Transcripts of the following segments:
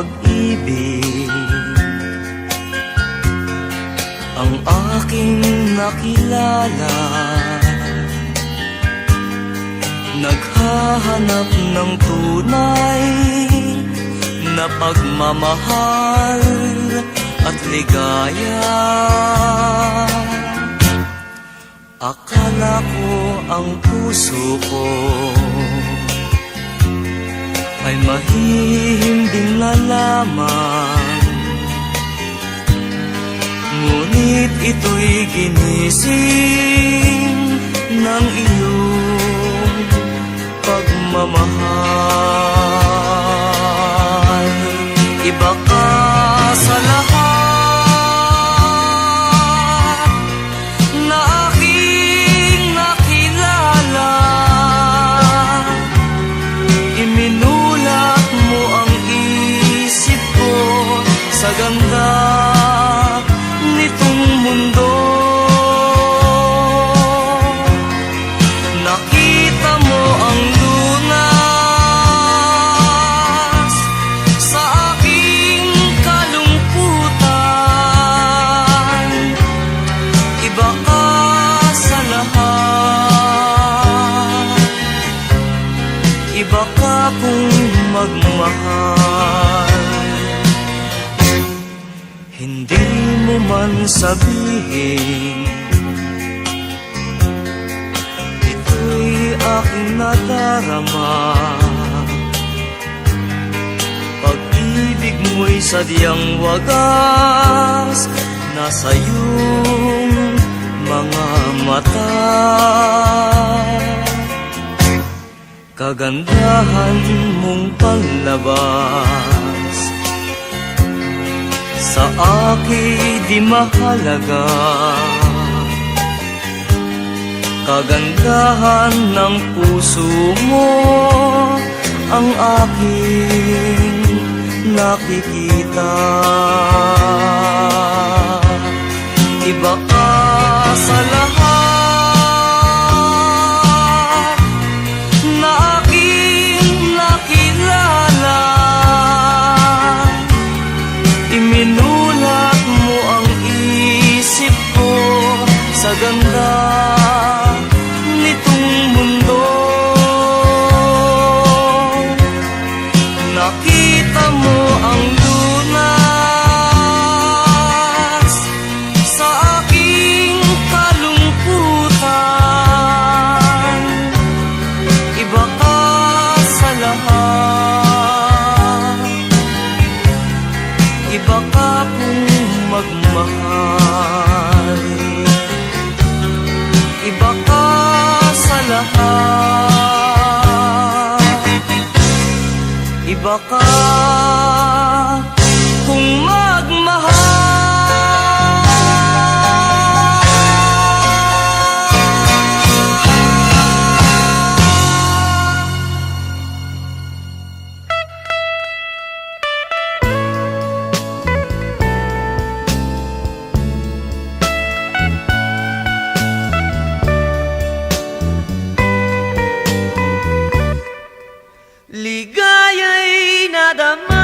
pag-ibig ang aking nakilala. Naghahanap ng tunay na pagmamahal at ligaya. Akala ko ang puso ko ay mahihimbing na lamang, ngunit ito'y ginising ng iyong pagmamahal. Iba ka sa lahat na aking nakilala. Iminulat mo ang isip ko sa ganda nitong mundo. Nakita mo ang lunas sa aking kalungkutan. Iba ka sa lahat, iba ka kung magmahal. Hindi mo man sabihin, ito'y aking nadarama. Pag-ibig mo'y sadyang wagas nasa iyong mga mata. Kagandahan mong panlabas sa akin di mahalaga. Kagandahan ng puso mo ang aking nakikita. Iba ka sa lahat na aking nakilala. Iminulat mo ang isip ko sa ganda nitong mundo. Nakita mo ang lunas sa aking kalungkutan. Iba ka sa lahat, iba ka kung magmahal. Iba ka sa lahat, iba ka kung magmahal. Ligaya'y nadama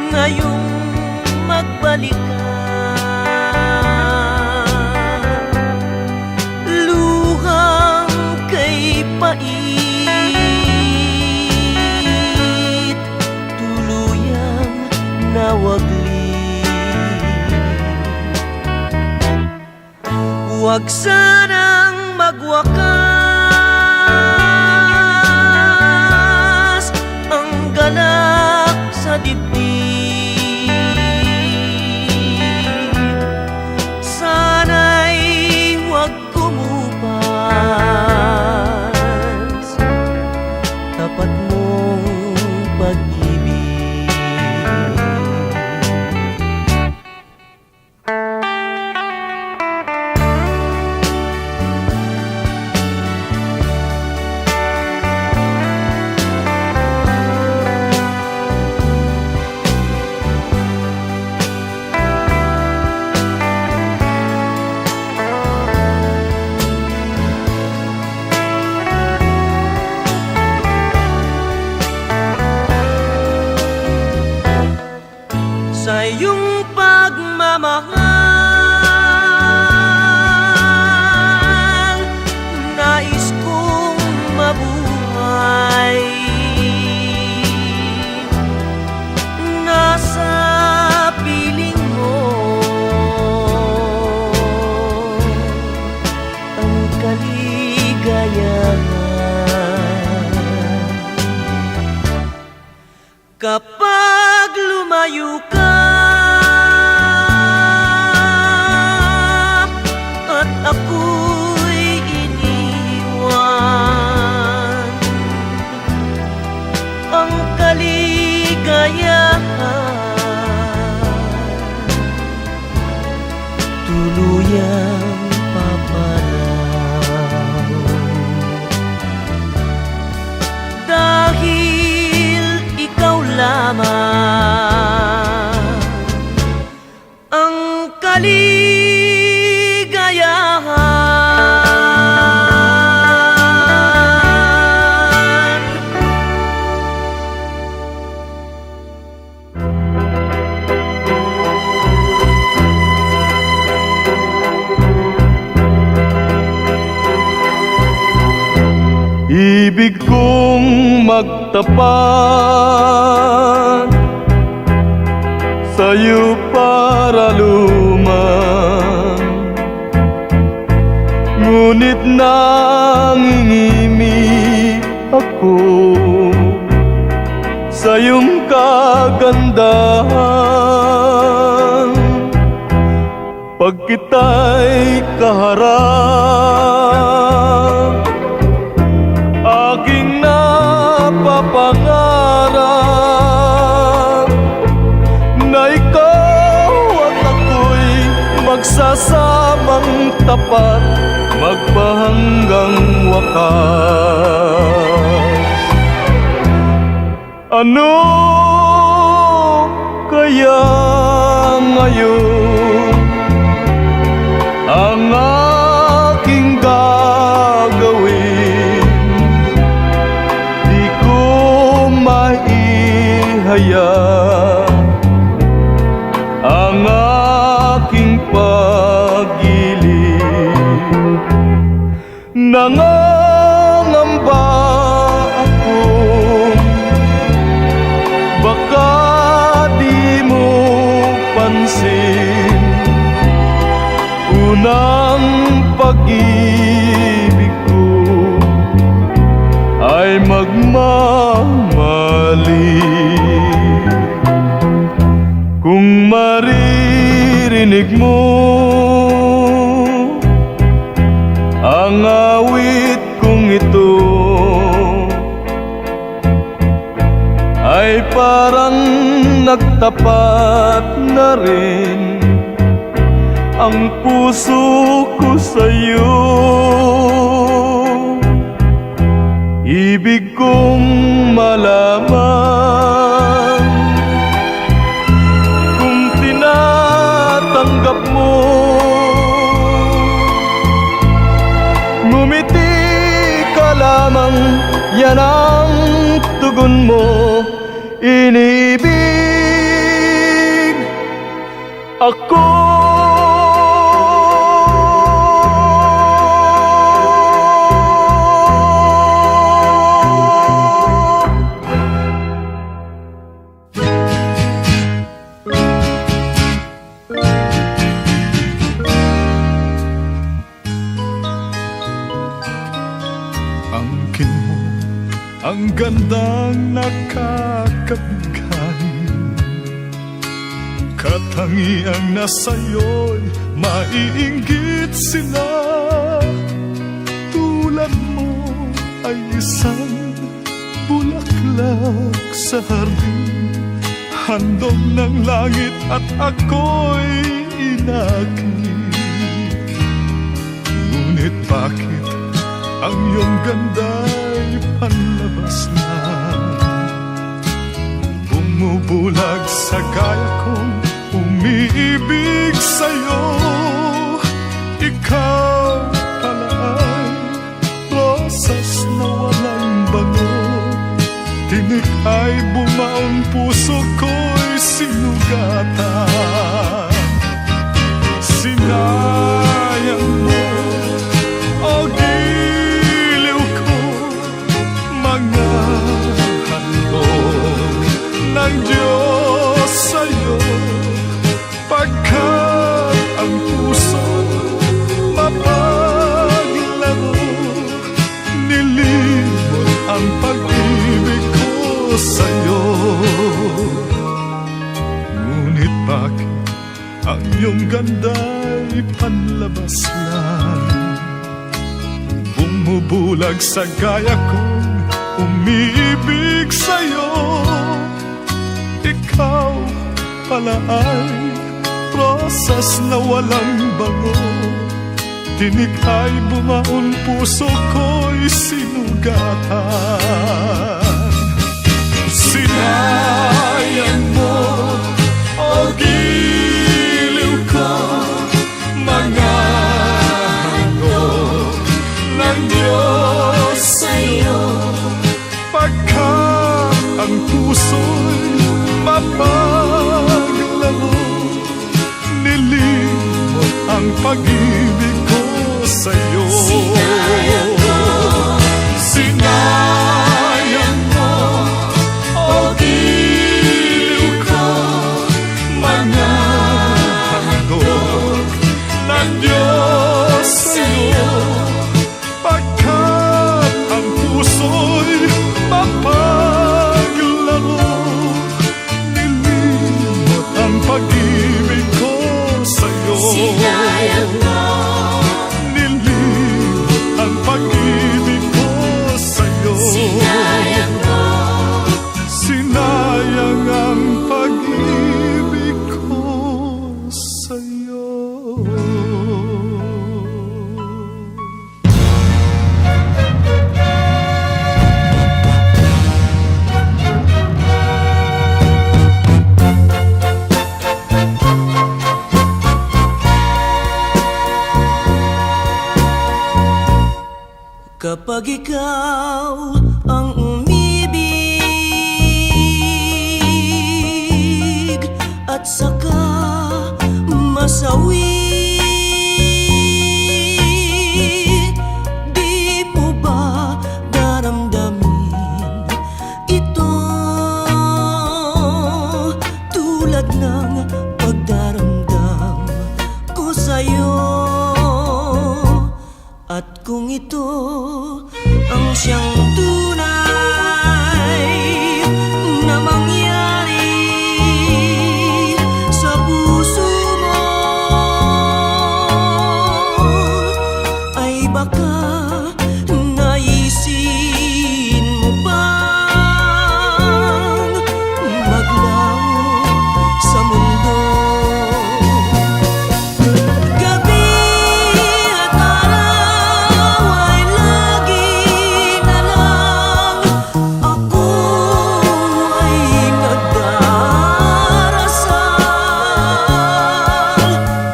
ngayong magbalik ka. Luhang kay pait, tuluyang nawaglit. Huwag sanang magwakas ang ganap sa dibdib. Sana'y huwag kumupas tapat mong pag-ibig. pagmamahal, nais kong mabuhay. Nasa piling mo ang kaligayahan. Kapag lumayo ka at ako'y iniwan, ang kaligayahan tuluyang paparaw. Dahil ikaw lamang ang kaligayahan. Ibig kong magtapat sa'yo para lumang, ngunit nangingimik ako sa iyong kagandahan. Pag kita'y kaharap, aking napapangarap na ikaw at ako'y magsasamang tapat, magpahanggang wakas. Ano kaya ngayon ang aking gagawin? Di ko maihaya ang aking pag-ibig. Nangangamba akong baka di mo pansin, unang pag-ibig ko ay magmamali. Kung maririnig mo ang awit kong ito, ay parang nagtapat na rin ang puso ko sa'yo. Ibig kong malaman kung tinatanggap mo. Ngumiti ka lamang, yan ang tugon mo. Inibig ako. Angkin mo ang gandang nakakabigay, katangiang nasa'yo'y maiinggit sila. Tulad mo ay isang bulaklak sa hardin, handog ng langit at ako'y inakit. Ngunit bakit ang iyong ganda'y panlabas lang, bumubulag sa gaya kong umiibig sa'yo. Ikaw pala ay rosas na walang bango, tinik ay bumaon, puso ko'y sinugatan. sinayang mo o giliw ko mga handog ng Diyos sa'yo, pagkat ang puso mapaglaro, nilimot ang pag-ibig ko sa'yo. Ngunit bakit ang iyong ganda'y panlabas lang, bumubulag sa gaya kong umiibig sa'yo. Ikaw pala ay rosas na walang bango, tinik ay bumaon, puso ko'y sinugatan. Sinayang mo o giliw ko mga handog ng Diyos sa'yo, pagkat ang puso'y mapaglaro, nilimot ang pag-ibig ko sa'yo. Sinayang mo o giliw ko mga handog ng Diyos sa'yo, pagkat ang puso'y mapaglaro, nilimot ang pag-ibig ko sa'yo. Sinayang mo, Nilimot ang pag-ibig ko sa'yo. sinayang mo, Sinayang ang pag-ibig ko sa'yo. Kapag ikaw ang umibig at saka masawi, di mo ba daramdamin ito tulad ng pagdaramdam ko sa'yo? At kung ito ang siyang tunay na mangyari sa puso mo, ay baka naisin mo bang maglaho sa mundo? Gabi at araw ay lagi na lang ako ay nagdarasal,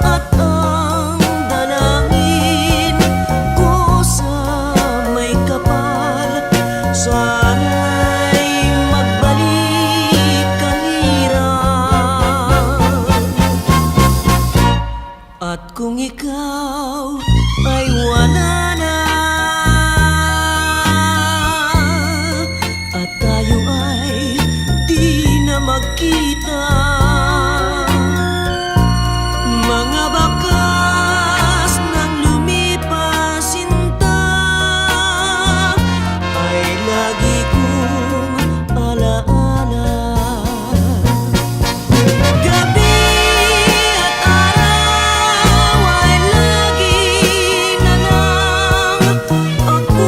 at ang dalangin ko sa may kapal, sana'y magbalik ang hirap. At kung ikaw ay wala na, at tayo ay di na magkita, mga bakas ng lumipas sinta ay lagi kong alaala. Gabi at araw ay lagi na lang ako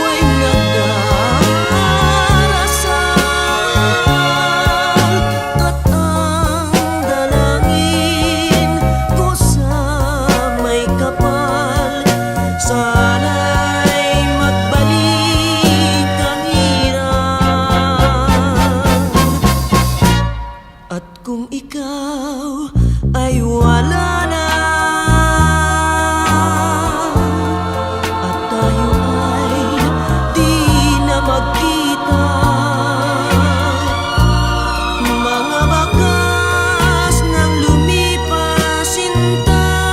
ay nagdarasal, at ang dalangin ko sa may kapal, sana'y magbalik ang hirap. At kung ikaw ay wala na, at tayo ay di na magkita, mga bakas ng lumipas sinta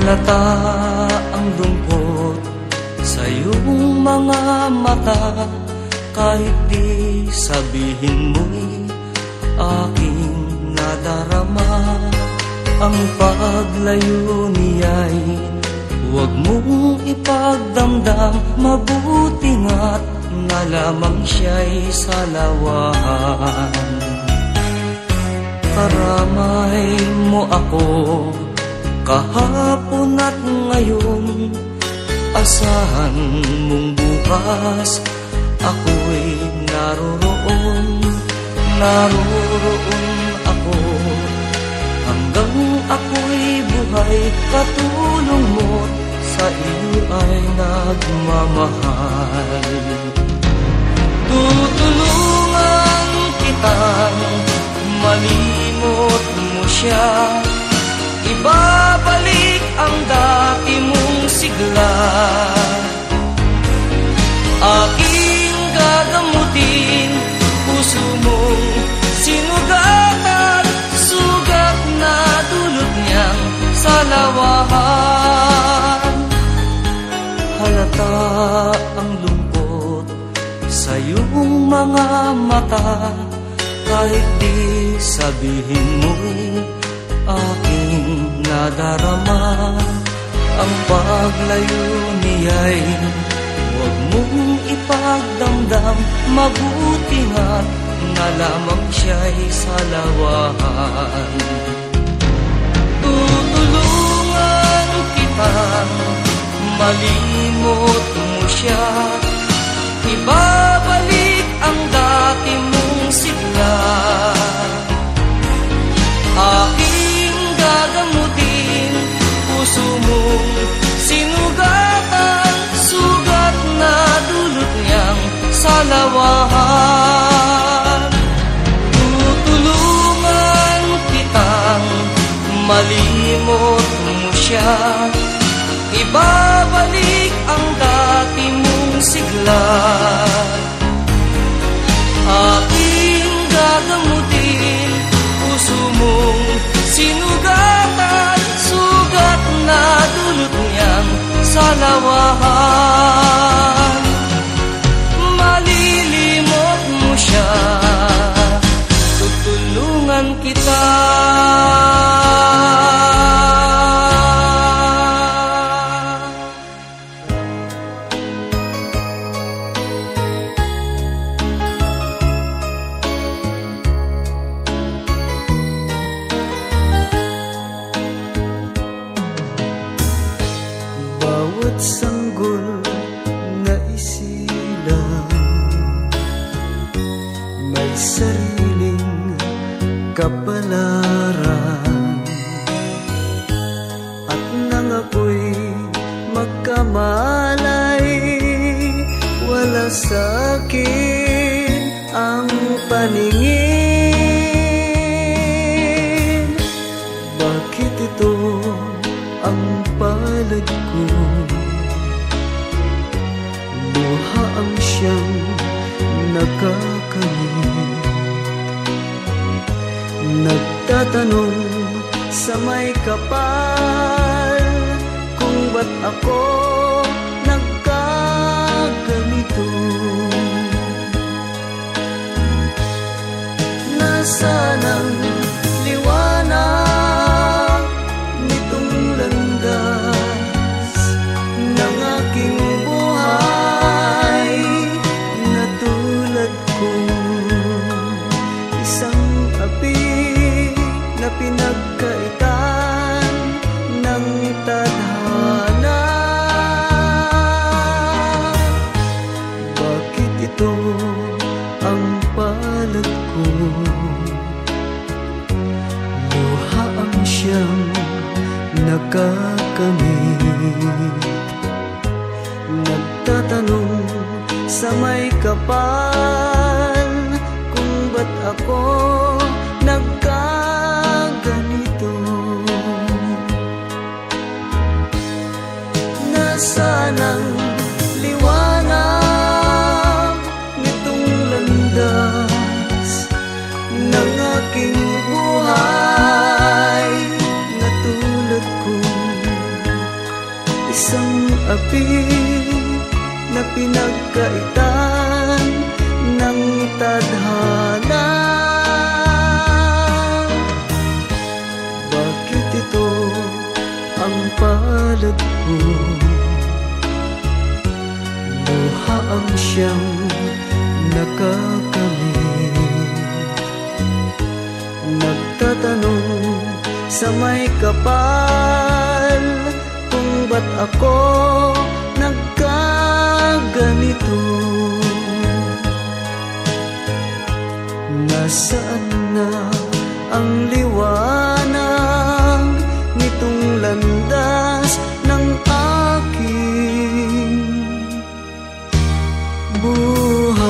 Halata ang lungkot sa iyong mga mata, kahit di sabihin mo'y aking nadarama. Ang paglayo niya'y huwag mong ipagdamdam, mabuti nga't na lamang siya'y salawahan. Karamay mo ako kahapon at ngayon, asahan mong bukas ako'y naroroon. Naroroon ako hanggang ako'y buhay, katulong mo sa iyo ay nagmamahal. Tutulungan kitang malimot mo siya, ibabalik ang dati mong sigla. Aking gagamutin puso mong sinugatan, sugat na dulot niyang salawahan. Halata ang lungkot sa iyong mga mata, kahit di sabihin mo'y aking nadarama. Ang paglayo niya'y huwag mong ipagdamdam, mabuti nga't na lamang siya'y salawahan. Tutulungan kitang malimot mo siya, ibabalik ang dati mong sigla. Aking gagamutin puso mong sinugatan, sugat na dulot niyang salawahan. Tutulungan kitang malimot mo siya, ibabalik ang dati mong sigla. Aking gagamutin puso mong sinugatan, sugat na dulot niyang salawahan. Malilimot mo siya, tutulungan kita. Bawat sanggol na isilang may sariling kapalaran, at nang ako'y magkamalay, wala sa'kin ang paningin. Bakit ito ang palad ko? Luha ang siyang nakakamit. Nagtatanong sa may kapal kung ba't ako nagkaganito. Nasaan ang liwanag nitong landas ng aking buhay, na tulad kong isang api na pinagkaitan ng tadhana. Bakit ito ang palad ko? Luha ang siyang nakakamit. Nagtatanong sa may kapal kung ba't ako nagkaganito. Nasaan ang liwanag nitong landas ng aking buhay, na tulad kong pag-ibig na pinagkaitan ng tadhana. Bakit ito ang palad ko? Luha ang siyang nakakamit. Nagtatanong sa may kapal kung ba't ako nagkaganito. Nasaan na ang liwanag nitong landas ng aking buhay?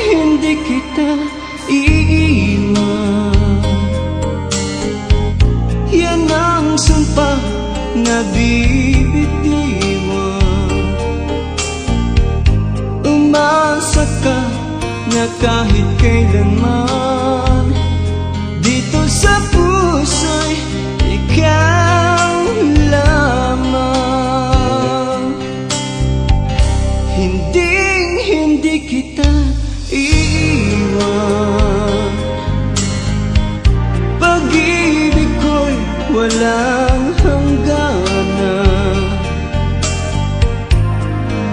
Hindi kita iiwan. Yan ang sumpa na bibitiwan. Umasa ka na kahit kailanman dito sa puso'y ikaw lamang. Hindi kita iiwan. Pag-ibig ko'y walang hangganan.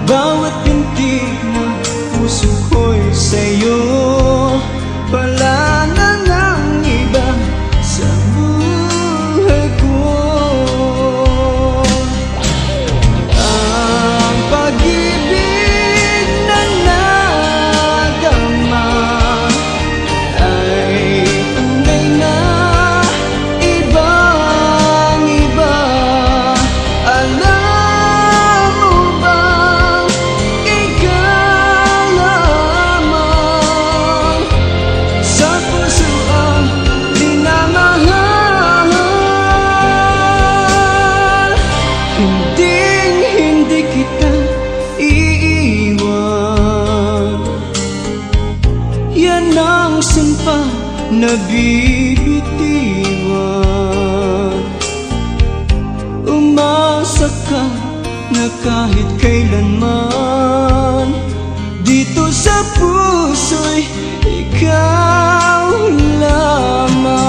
Bawat binti ng puso ko'y sa'yo. Wala na ngang iba sa buhay ko. Ang pag-ibig na nadama ay tunay na ibang-iba. Alam mo bang ikaw lamang sa puso ang minamahal? Hindi kita iiwan. Yan ang sumpa na bibitiwan. Umasa ka na kahit kailanman dito sa puso'y ikaw lamang.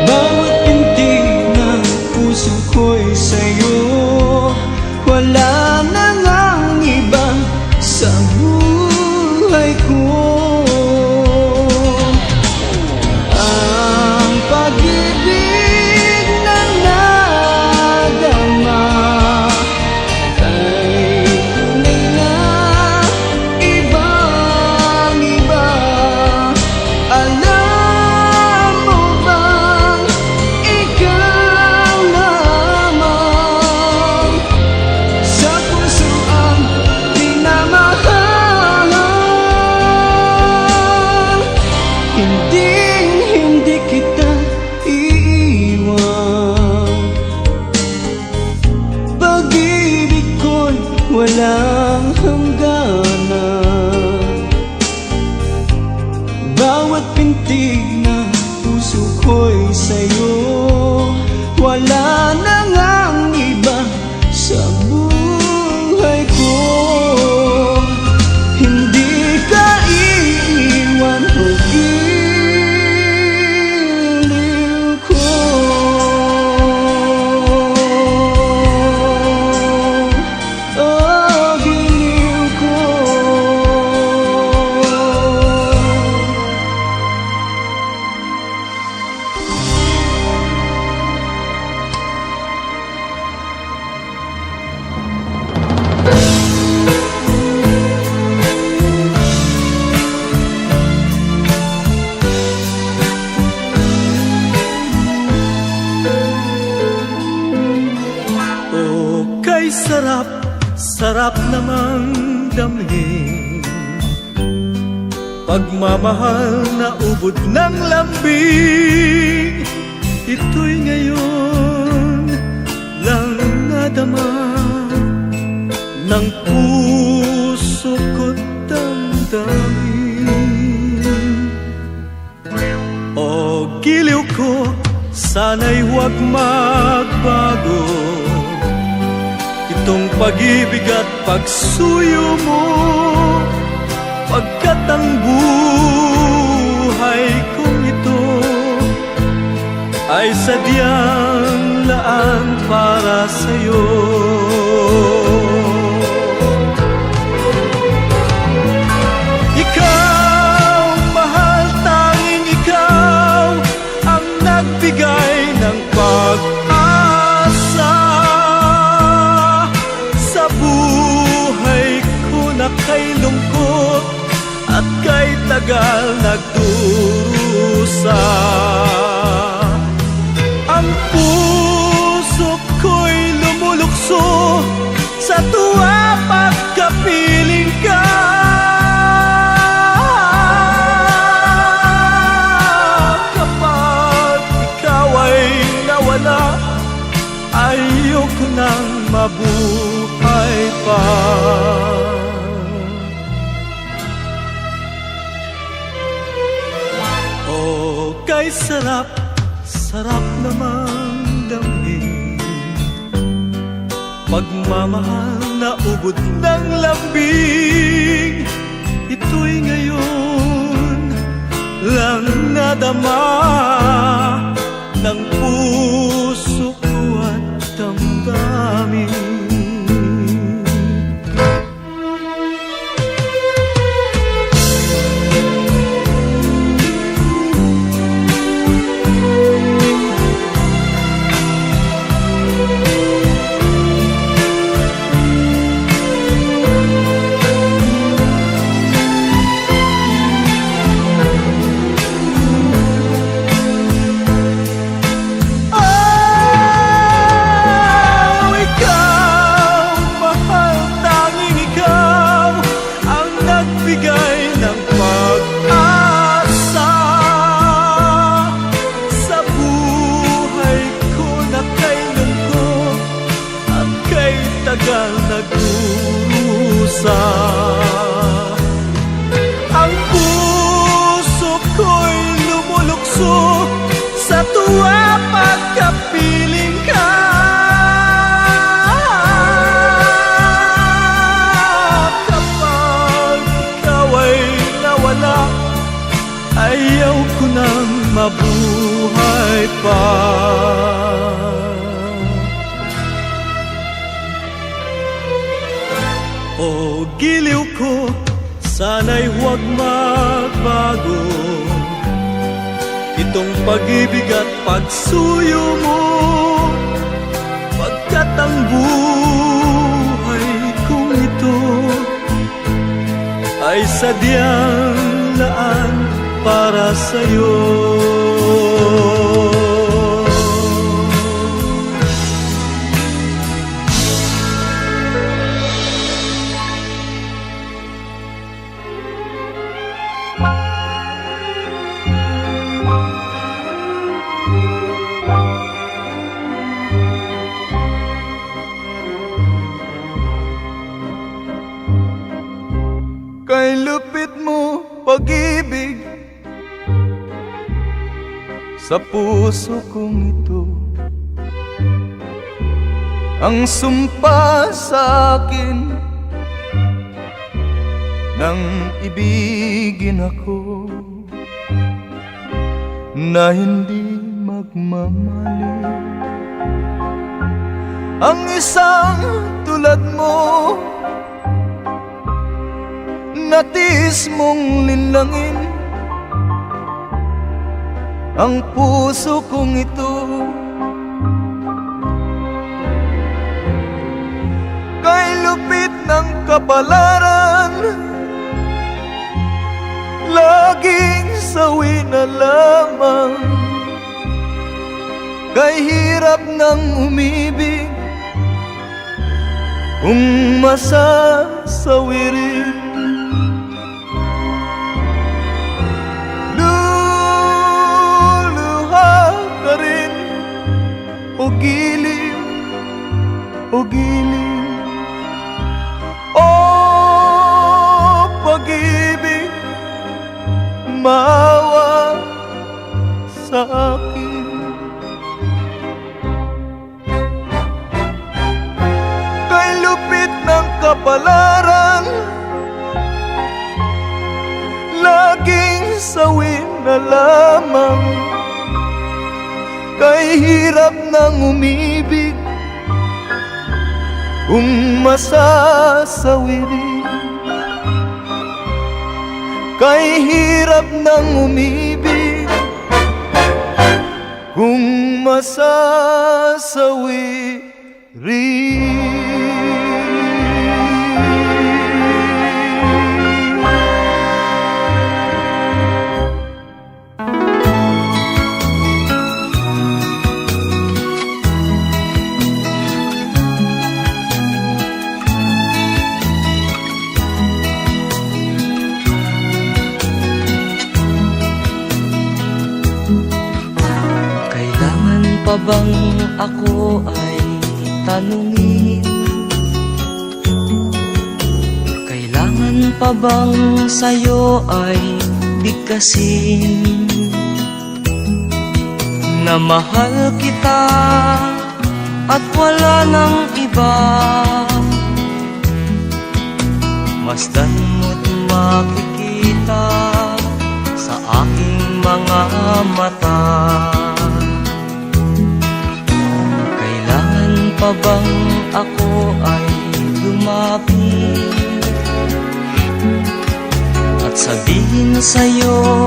Bawat binti ng puso ko'y sa'yo. Wala na ngang iba sa buhay ko. Ang pag-ibig na nadama ay tunay na ibang-iba. Alam mo bang ikaw lamang sa puso ang minamahal? Hindi kita iiwan. Pag-ibig ko'y walang hangganan. Bawat pintig ng puso ko'y sa'yo. Wala na ngang iba sa buhay ko. Hindi ka iiwan o giliw ko. Oh, sarap namang damhin, pagmamahal na ubod ng lambing. Ito'y ngayon lang nadama ng puso ko't damdamin. O giliw ko, sana'y huwag magbago itong pag-ibig at pagsuyo mo, pagkat ang buhay kong ito ay sadyang laan para sa'yo. Ikaw, mahal, tanging ikaw ang nagbigay ng pag-asa sa buhay ko na kay lungkot at kay tagal nagdurusa. Ang puso ko'y lumulukso sa tuwa pagkapiling ka. Kapag ikaw ay nawala, ayoko nang mabuhay pa. Oh, kay sarap, sarap namang damhin, pagmamahal na ubod ng lambing. Ito'y ngayon lang nadama ng puso ko at damdamin. Tagal nagdurusa, ang puso ko'y lumulukso sa tuwa pagkapiling ka. Kapag ikaw ay nawala, ayaw ko nang mabuhay pa. O giliw ko, sana'y huwag magbago itong pag-ibig at pagsuyo mo, pagkat ang buhay kong ito ay sadyang laan para sa'yo. Kay lupit mo pag-ibig sa puso kong ito, ang sumpa sa akin nang ibigin ako na hindi magmamali. Ang isang tulad mo natiis mong linlangin ang puso kong ito. Kay lupit ng kapalaran, laging sawi na lamang. Kay hirap ng umibig, kung masasawirin. Luluha ka rin, o giliw, o giliw. O pag-ibig, maawa sa akin. Kay lupit ng kapalaran, laging sawin na lamang. Kay hirap ng umibig, kung masasawirin. Kay hirap ng umibig, kung masasawirin. Kailangan pa bang ako ay tanungin? Kailangan pa bang sa'yo ay bigkasin? Na mahal kita at wala nang iba. Masdan mo't makikita sa aking mga mata. Kailangan pa bang ako ay lumapit at sabihin sa'yo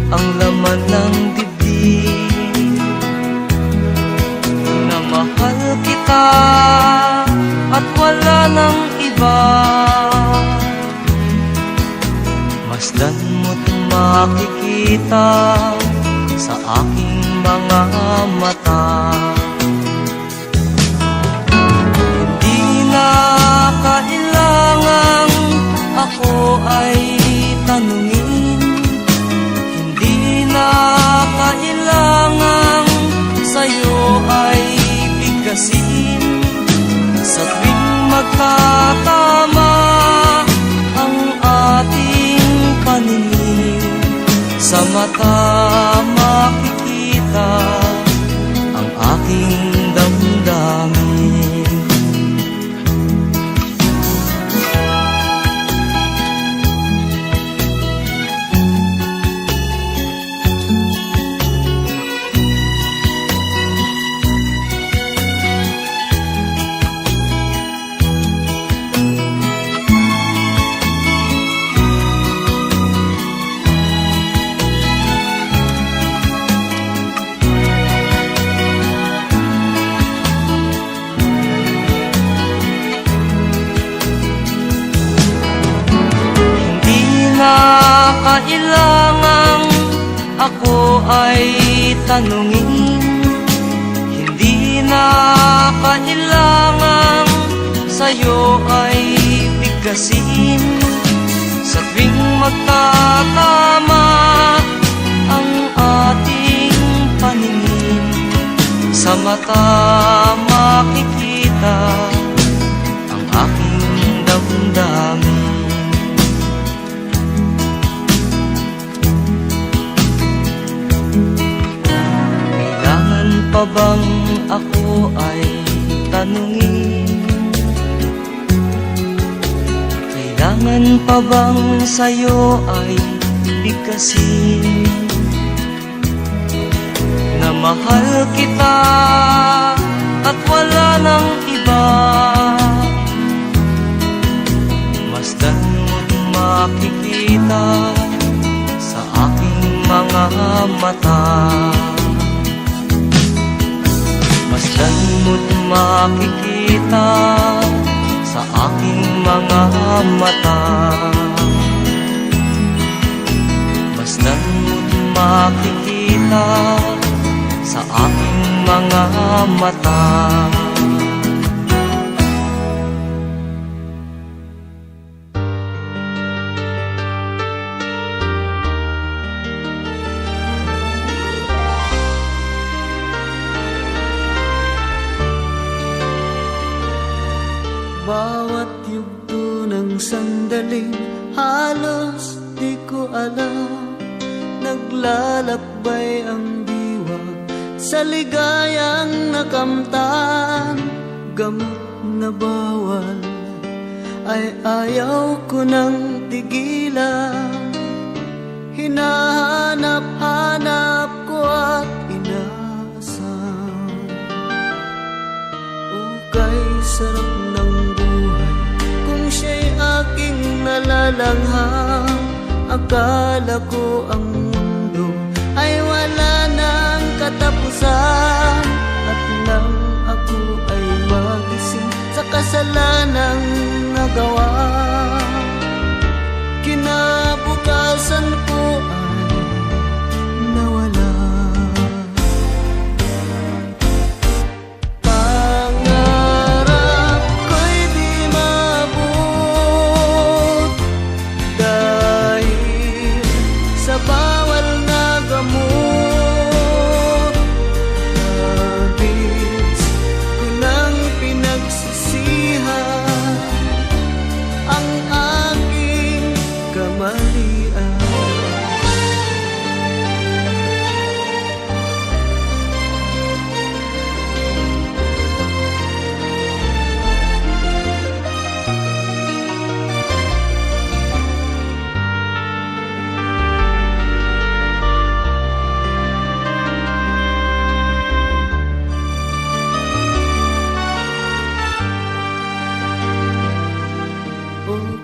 ang laman ng dibdib? Na mahal kita at wala nang iba. Masdan mo't makikita sa aking mga mata. Hindi na kailangang ako ay tanungin. Hindi na kailangang sa'yo ay bigkasin. Sa tuwing magkatama ang ating paningin, sa mata makikita ang aking damdamin. Kailangang ako ay tanungin. Hindi na kailangang sa'yo ay bigkasin. Sa tuwing magtatama ang ating paningin, sa mata makikita ang aking damdamin. Pa bang ako ay tanungin? Kailangan pa bang sa'yo ay bigkasin? Na mahal kita at wala nang iba. Masdan mo't makikita sa aking mga mata. Masdan mo't makikita sa aking mga mata. Masdan mo't makikita sa aking mga mata. sandaling halos di ko alam, naglalakbay ang diwa sa ligayang nakamtan. Gamot na bawal ay ayaw ko nang tigilan, hinahanap-hanap ko at inaasam. Ukay sarap ng buhay kung siya'y aking nalalangham. Akala ko ang mundo ay wala nang katapusan, at nang ako ay magising sa kasalanang nagawa, kinabukasan ko ay nawala. Pangarap ko'y di maabot dahil sa bawal na gamot. Nabis ko nang pinagsisihan ang aking kamalian.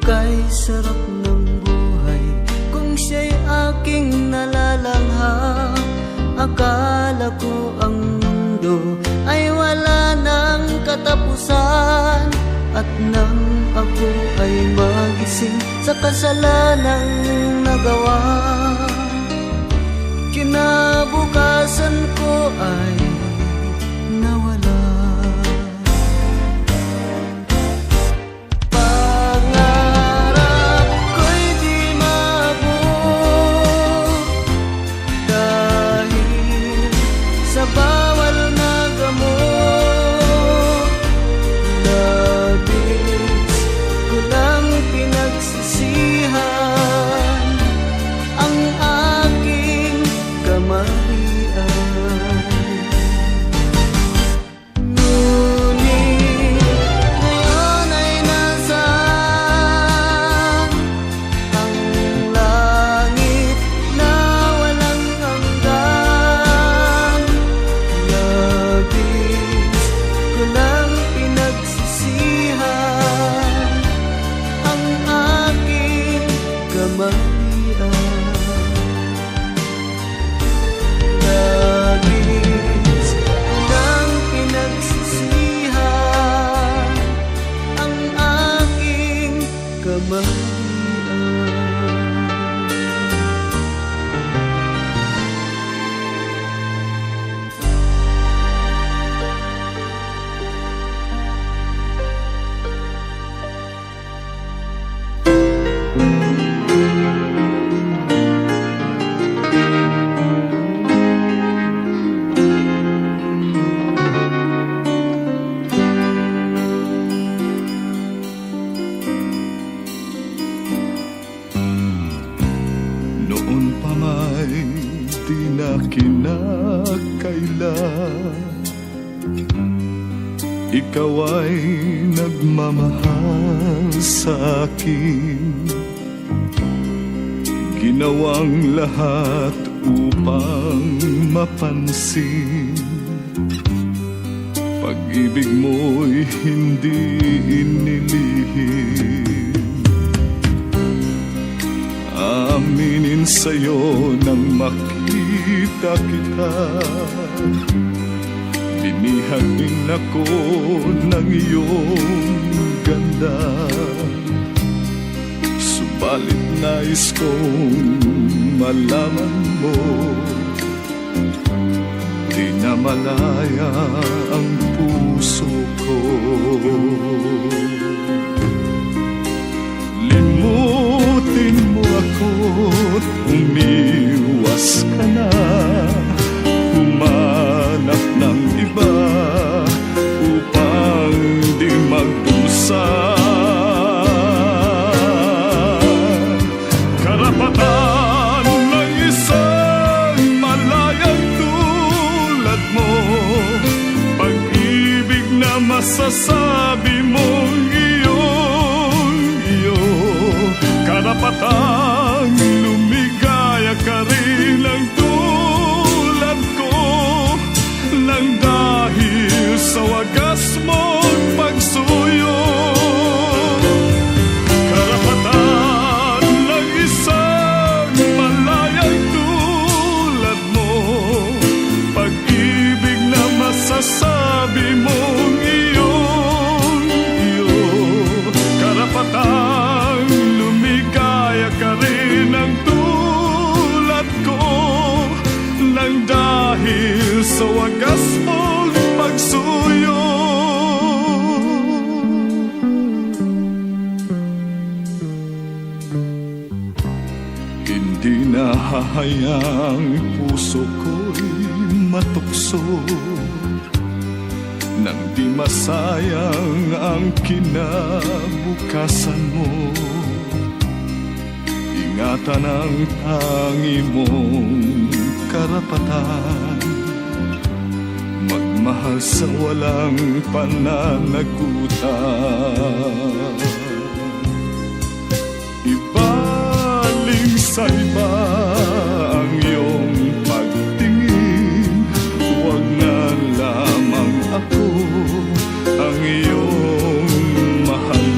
Kay sarap ng buhay kung siya'y aking nalalangham. Akala ko ang mundo ay wala nang katapusan, at nang ako ay magising sa kasalanang nagawa, kinabukasan ko ay nawala. Sa bawal na gamot, labis ko lang pinagsisihan ang aking kamalian. Ngunit ngayon ay nasaan ang langit na walang hanggan. Labis ko lang pinagsisihan ang aking kamalian. Labis ko lang pinagsisihan ang aking kamalian. Noon pa may di na kinakailan, ikaw ay nagmamahal sa akin. Ginawang lahat upang mapansin, pag-ibig mo'y hindi inilihim. Aminin sa'yo nang makita kita, binihag din ako ng iyong ganda. Subalit nais kong malaman mo, di na malaya ang puso ko. Limutin mo ako't umiwas ka na, humanap ng iba upang di magdusa. nahahayaang puso ko'y matukso nang di masayang ang kinabukasan mo. Ingatan ang tangi mong karapatan, magmahal sa walang pananagutan. Ibaling sa iba ang iyong pagtingin, huwag na lamang ako ang iyong mahalin.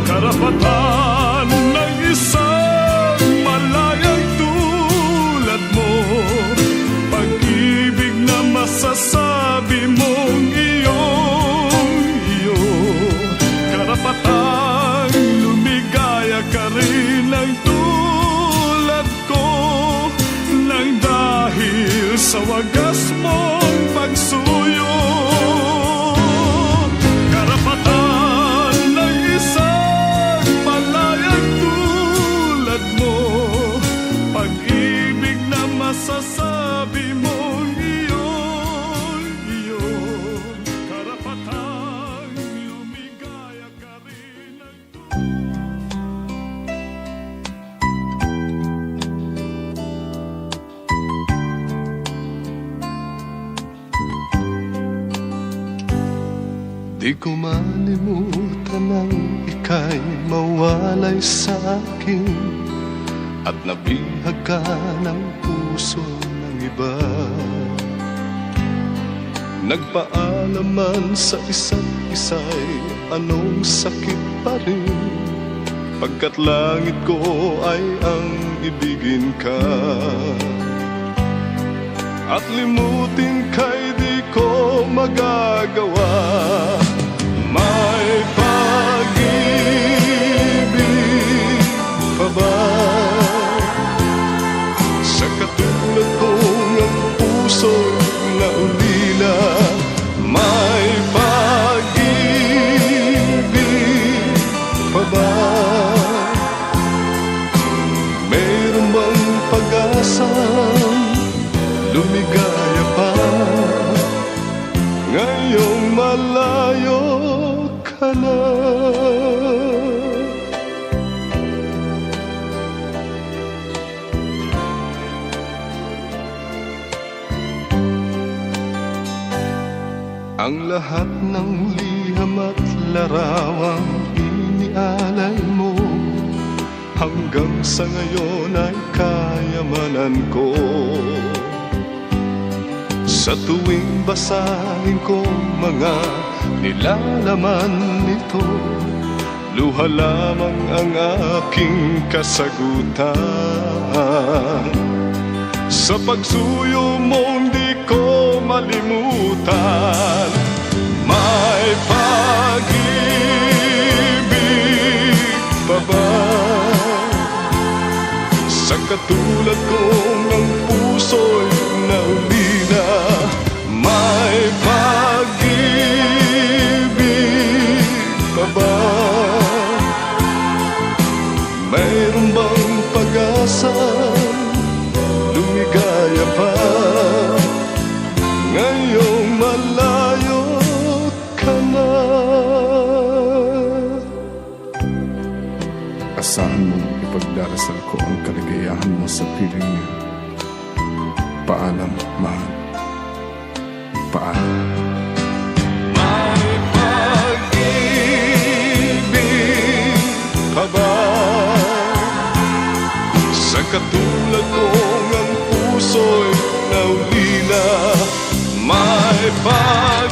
Karapatan ng isang malayang tulad mo, pag-ibig na masasabi mong iyo, karapatang lumigaya ka rin ng tulad ko, nang dahil sa wagas mong pagsuyo. Karapatan ng isang malayang tulad mo, pag-ibig na masasabi mong iyo, karapatang lumigaya ka rin ng Di ko malimutan nang ika'y mawalay sa akin at nabihag ka ng puso ng iba. Nagpaalaman sa isa't isa'y anong sakit pa rin, pagkat langit ko ay ang ibigin ka. At limutin ka'y di ko magagawa. May pag-ibig pa ba sa katulad kong ang puso na ulila? May pag-ibig pa ba? Mayroon bang pag-asa lumigaya pa ngayong malayo ka na? Ang lahat ng liham at larawang inialay mo, hanggang sa ngayon ay kayamanan ko. Sa tuwing basahin ko mga nilalaman nito, luha lamang ang aking kasagutan. Sa pagsuyo mong di ko malimutan, may pag-ibig pa ba sa katulad kong ang puso'y naulila? May pag-ibig pa ba? Mayroon bang pag-asa lumigaya pa ngayong malayo ka na? Asahan mong ipagdarasal ko ang kaligayahan mo sa piling niya. Paalam, mahal. Paalam. May pag-ibig pa ba sa katulad kong ang puso'y naulila? May pag